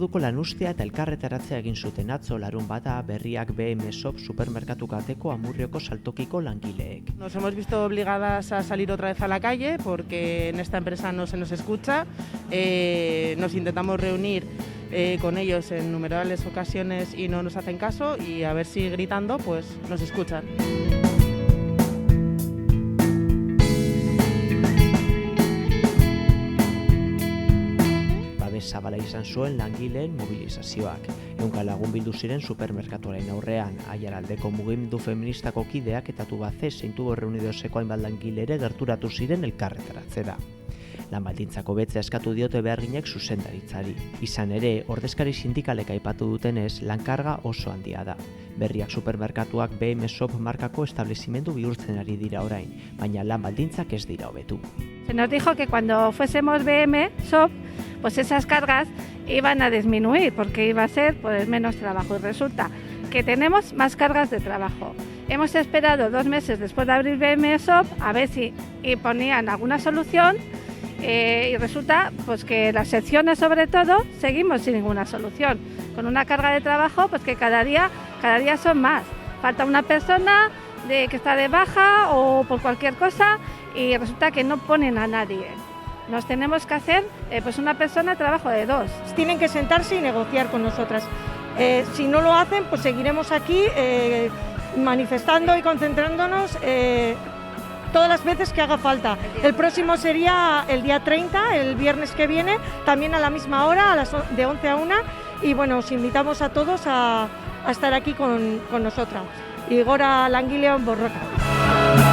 orduko lanuztea eta elkarretaratzea egin zuten atzo larunbata Berriak BM Shop supermerkatu kateko Amurrioko saltokiko langileek. Nos hemos visto obligadas a salir otra vez a la calle porque en esta empresa no se nos escucha. Nos intentamos reunir con ellos en innumerables ocasiones y no nos hacen caso, y a ver si gritando pues nos escuchan. Zabala izan zuen langileen mobilizazioak. Ehunka lagun bildu ziren supermerkatuaren aurrean, Aiaraldeko mugimendu feministako kideak eta Tubaze zein Tubos Reunidoseko hainbat langile ere gerturatu ziren elkarretaratzera. Lan baldintzako betzea eskatu diote beharginek zuzendaritzari. Izan ere, ordezkari sindikalek aipatu dutenez, lankarga oso handia da. Berriak supermerkatuak BM Shop markako establezimendu bihurtzen ari dira orain, baina lan baldintzak ez dira hobetu. Se nos dijo que cuando fuésemos BM Shop, pues esas cargas iban a disminuir porque iba a ser pues menos trabajo, y resulta que tenemos más cargas de trabajo. Hemos esperado 2 meses después de abrir BM Shop a ver si ponían alguna solución, y resulta pues que las secciones sobre todo seguimos sin ninguna solución, con una carga de trabajo pues que cada día son más. Falta una persona que está de baja o por cualquier cosa y resulta que no ponen a nadie. Nos tenemos que hacer pues una persona trabajo de 2. Tienen que sentarse y negociar con nosotras. Si no lo hacen, pues seguiremos aquí manifestando y concentrándonos todas las veces que haga falta. El próximo sería el día 30, el viernes que viene, también a la misma hora, de 11 a 1. Y bueno, os invitamos a todos a estar aquí con nosotras. Igora Langileon Borroka.